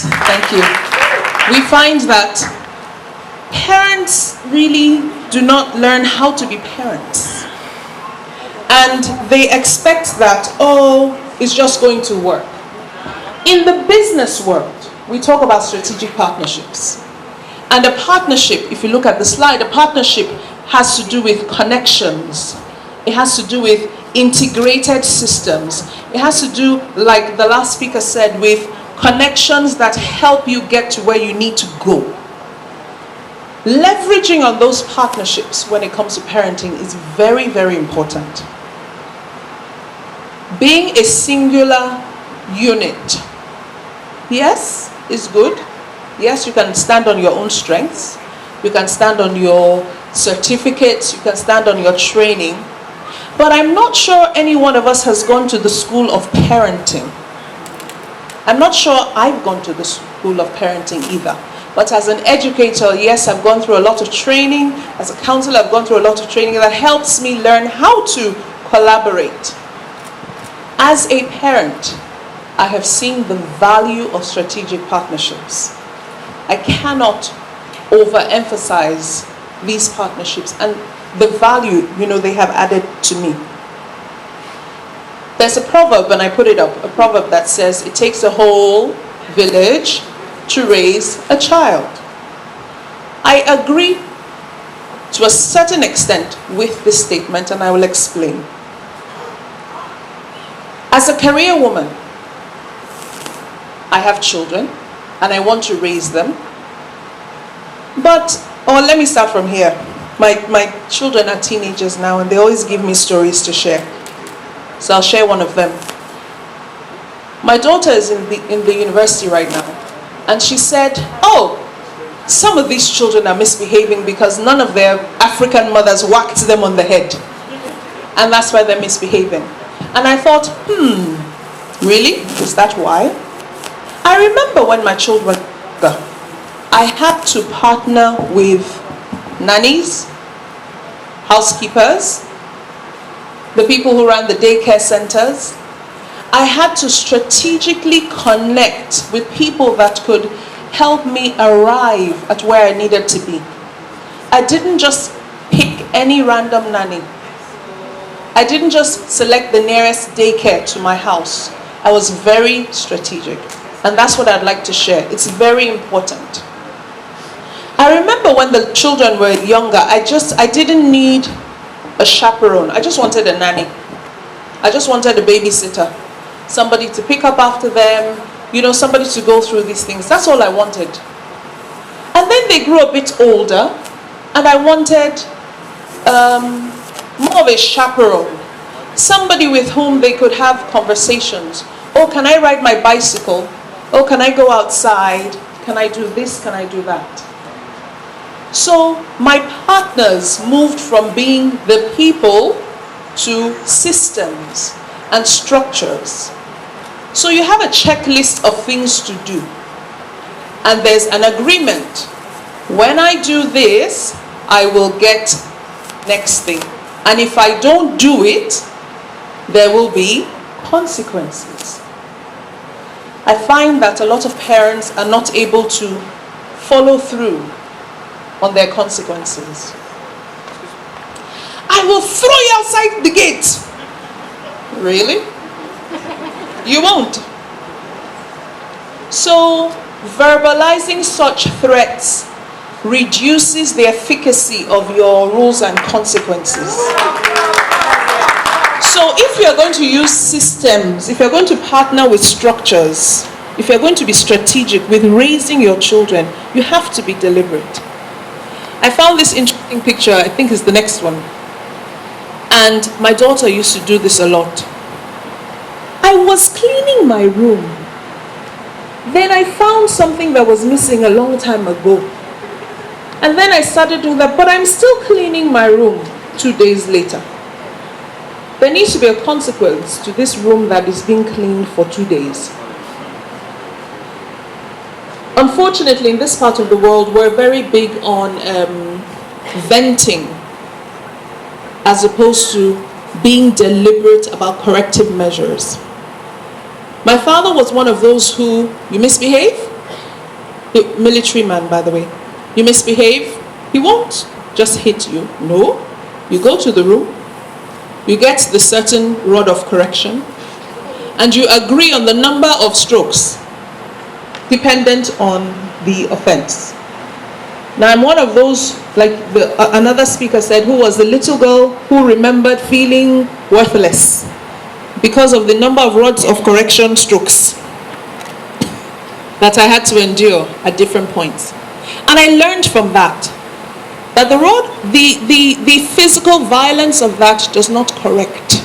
Thank you. We find that parents really do not learn how to be parents. And they expect that, oh, it's just going to work. In the business world, we talk about strategic partnerships. And a partnership, if you look at the slide, a partnership has to do with connections. It has to do with integrated systems. It has to do, like the last speaker said, with connections that help you get to where you need to go. Leveraging on those partnerships when it comes to parenting is very, very important. Being a singular unit, yes, is good. Yes, you can stand on your own strengths. You can stand on your certificates. You can stand on your training. But I'm not sure any one of us has gone to the school of parenting. I'm not sure I've gone to the school of parenting either. But as an educator, yes, I've gone through a lot of training. As a counselor, I've gone through a lot of training that helps me learn how to collaborate. As a parent, I have seen the value of strategic partnerships. I cannot overemphasize these partnerships and the value, they have added to me. There's a proverb, and I put it up, a proverb that says, it takes a whole village to raise a child. I agree to a certain extent with this statement, and I will explain. As a career woman, I have children, and I want to raise them. Let me start from here. My children are teenagers now, and they always give me stories to share. So I'll share one of them. My daughter is in the university right now, and she said, oh, some of these children are misbehaving because none of their African mothers whacked them on the head. And that's why they're misbehaving. And I thought, really? Is that why? I remember when my children were younger, I had to partner with nannies, housekeepers, the people who ran the daycare centers. I had to strategically connect with people that could help me arrive at where I needed to be. I didn't just pick any random nanny. I didn't just select the nearest daycare to my house. I was very strategic. And that's what I'd like to share. It's very important. I remember when the children were younger, I didn't need a chaperone. I just wanted a nanny. I just wanted a babysitter. Somebody to pick up after them, somebody to go through these things. That's all I wanted. And then they grew a bit older, and I wanted more of a chaperone. Somebody with whom they could have conversations. Oh, can I ride my bicycle? Oh, can I go outside? Can I do this? Can I do that? So my partners moved from being the people to systems and structures. So you have a checklist of things to do. And there's an agreement. When I do this, I will get next thing. And if I don't do it, there will be consequences. I find that a lot of parents are not able to follow through on their consequences. I will throw you outside the gate. Really? You won't. So, verbalizing such threats reduces the efficacy of your rules and consequences. So if you're going to use systems, if you're going to partner with structures, if you're going to be strategic with raising your children, you have to be deliberate. I found this interesting picture, I think is the next one. And my daughter used to do this a lot. I was cleaning my room. Then I found something that was missing a long time ago. And then I started doing that, but I'm still cleaning my room 2 days later. There needs to be a consequence to this room that is being cleaned for 2 days. Unfortunately, in this part of the world, we're very big on venting as opposed to being deliberate about corrective measures. My father was one of those who, you misbehave, Military man, by the way. You misbehave, he won't just hit you. No. You go to the room, you get the certain rod of correction, and you agree on the number of strokes dependent on the offense. Now, I'm one of those, like another speaker said, who was the little girl who remembered feeling worthless because of the number of rods of correction strokes that I had to endure at different points. And I learned from that the physical violence of that does not correct.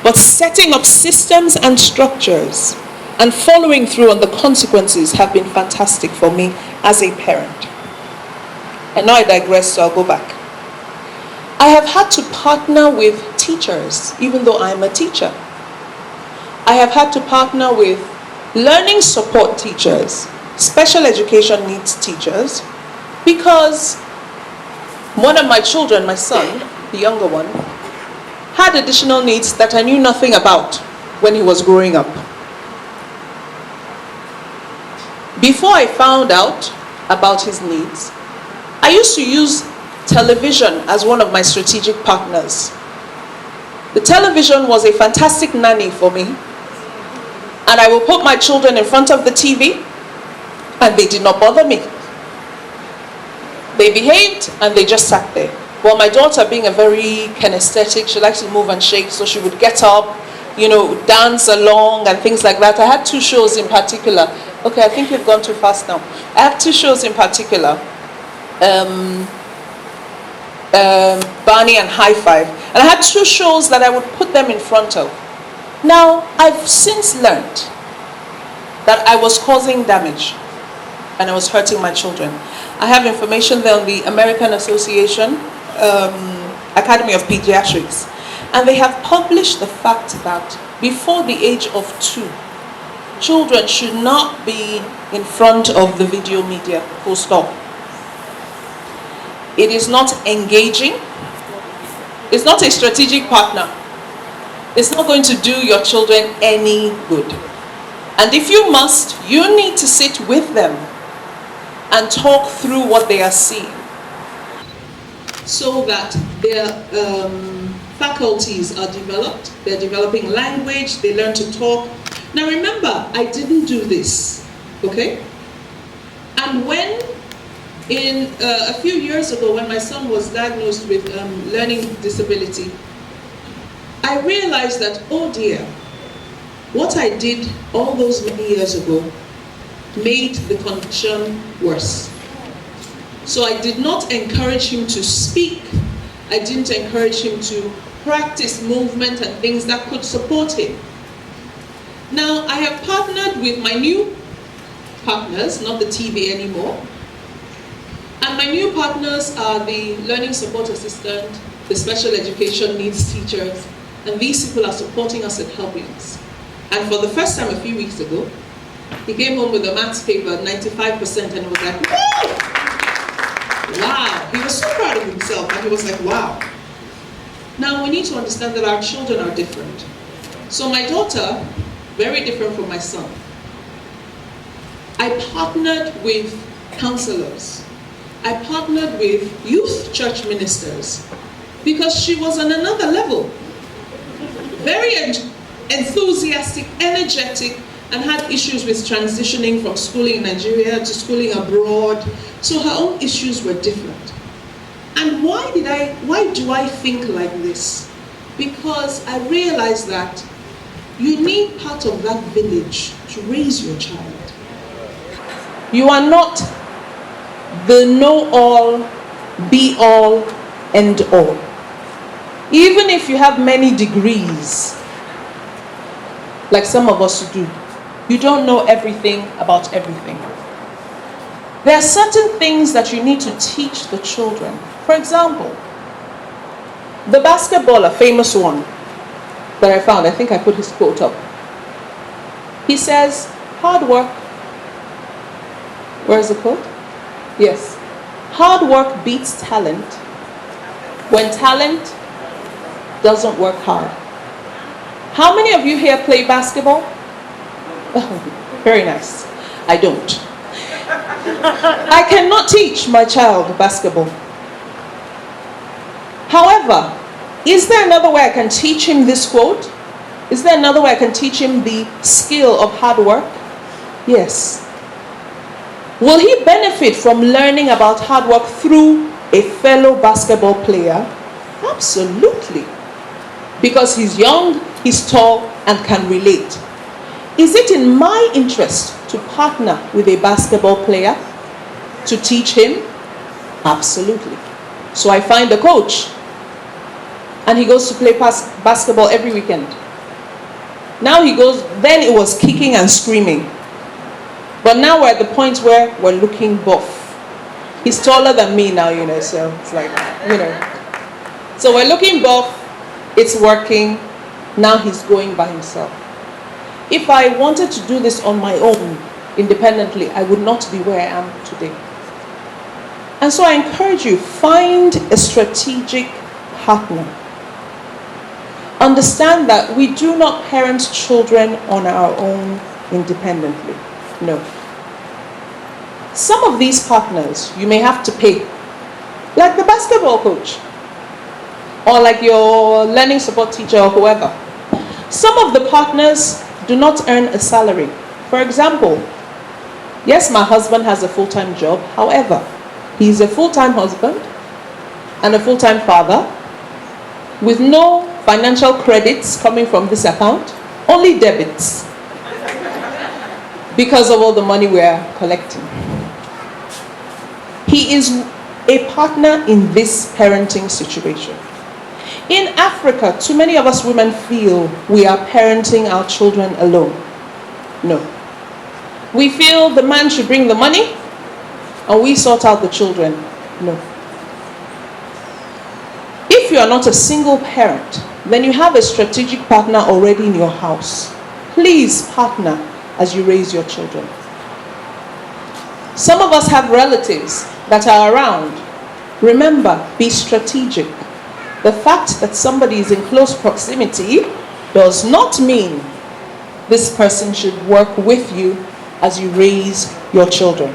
But setting up systems and structures and following through on the consequences have been fantastic for me as a parent. And now I digress, so I'll go back. I have had to partner with teachers, even though I'm a teacher. I have had to partner with learning support teachers, special education needs teachers, because one of my children, my son, the younger one, had additional needs that I knew nothing about when he was growing up. Before I found out about his needs, I used to use television as one of my strategic partners. The television was a fantastic nanny for me, and I will put my children in front of the TV and they did not bother me. They behaved and they just sat there. Well, my daughter, being a very kinesthetic, she likes to move and shake, so she would get up, dance along and things like that. I had two shows in particular. Okay, I think you've gone too fast now. I have two shows in particular. Barney and High Five. And I had two shows that I would put them in front of. Now, I've since learned that I was causing damage and I was hurting my children. I have information there on the American Association Academy of Pediatrics, and they have published the fact that before the age of 2, children should not be in front of the video media, full stop. It is not engaging. It's not a strategic partner. It's not going to do your children any good. And if you must, you need to sit with them and talk through what they are seeing so that their faculties are developed. They're developing language, they learn to talk. Now remember, I didn't do this, okay? And when a few years ago, when my son was diagnosed with learning disability, I realized that, oh dear, what I did all those many years ago made the condition worse. So I did not encourage him to speak. I didn't encourage him to practice movement and things that could support him. Now, I have partnered with my new partners, not the TV anymore. And my new partners are the learning support assistant, the special education needs teachers, and these people are supporting us and helping us. And for the first time a few weeks ago, he came home with a maths paper, 95%, and he was like, woo! Wow! He was so proud of himself, and he was like, wow. Now, we need to understand that our children are different. So my daughter, very different from my son. I partnered with counselors. I partnered with youth church ministers because she was on another level. Very enthusiastic, energetic, and had issues with transitioning from schooling in Nigeria to schooling abroad. So her own issues were different. And why do I think like this? Because I realized that you need part of that village to raise your child. You are not the know-all, be-all, end-all. Even if you have many degrees, like some of us do, you don't know everything about everything. There are certain things that you need to teach the children. For example, the basketballer, famous one that I found, I think I put his quote up. He says, hard work, where's the quote? Yes. Hard work beats talent when talent doesn't work hard. How many of you here play basketball? Oh, very nice. I don't. I cannot teach my child basketball. However, is there another way I can teach him this quote? Is there another way I can teach him the skill of hard work? Yes. Will he benefit from learning about hard work through a fellow basketball player? Absolutely. Because he's young, he's tall, and can relate. Is it in my interest to partner with a basketball player to teach him? Absolutely. So I find a coach, and he goes to play basketball every weekend. Now he goes, then it was kicking and screaming. But now we're at the point where we're looking buff. He's taller than me now, so it's like, So we're looking buff, it's working. Now he's going by himself. If I wanted to do this on my own, independently, I would not be where I am today. And so I encourage you, find a strategic partner. Understand that we do not parent children on our own independently. No. Some of these partners you may have to pay, like the basketball coach, or like your learning support teacher or whoever. Some of the partners do not earn a salary. For example, yes, my husband has a full-time job. However, he's a full-time husband and a full-time father with no financial credits coming from this account, only debits, because of all the money we're collecting. He is a partner in this parenting situation. In Africa, too many of us women feel we are parenting our children alone. No. We feel the man should bring the money and we sort out the children. No. If you are not a single parent, then you have a strategic partner already in your house. Please partner as you raise your children. Some of us have relatives that are around. Remember, be strategic. The fact that somebody is in close proximity does not mean this person should work with you as you raise your children.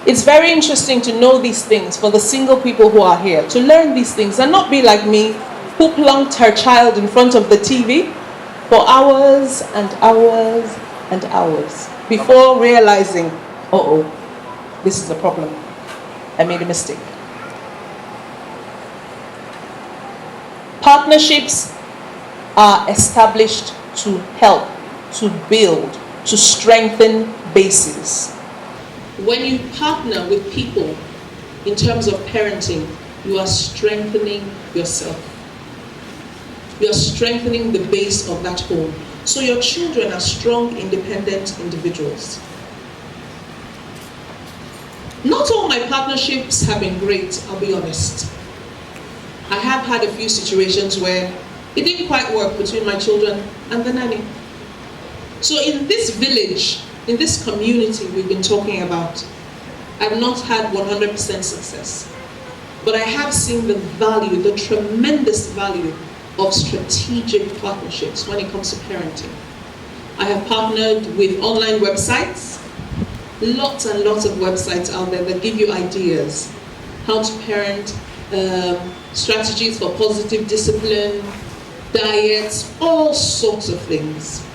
It's very interesting to know these things for the single people who are here, to learn these things and not be like me, who plunked her child in front of the TV for hours and hours and hours before realizing, uh-oh, this is a problem. I made a mistake. Partnerships are established to help, to build, to strengthen bases. When you partner with people in terms of parenting, you are strengthening yourself. You are strengthening the base of that home. So your children are strong, independent individuals. Not all my partnerships have been great, I'll be honest. I have had a few situations where it didn't quite work between my children and the nanny. So in this village, in this community we've been talking about, I've not had 100% success. But I have seen the value, the tremendous value of strategic partnerships when it comes to parenting. I have partnered with online websites, lots and lots of websites out there that give you ideas, how to parent, strategies for positive discipline, diets, all sorts of things.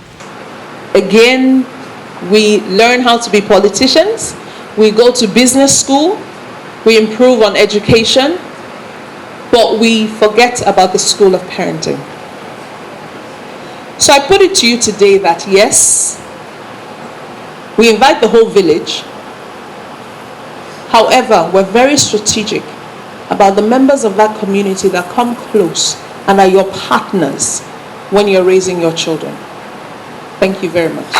Again, we learn how to be politicians, we go to business school, we improve on education, but we forget about the school of parenting. So I put it to you today that yes, we invite the whole village. However, we're very strategic about the members of that community that come close and are your partners when you're raising your children. Thank you very much.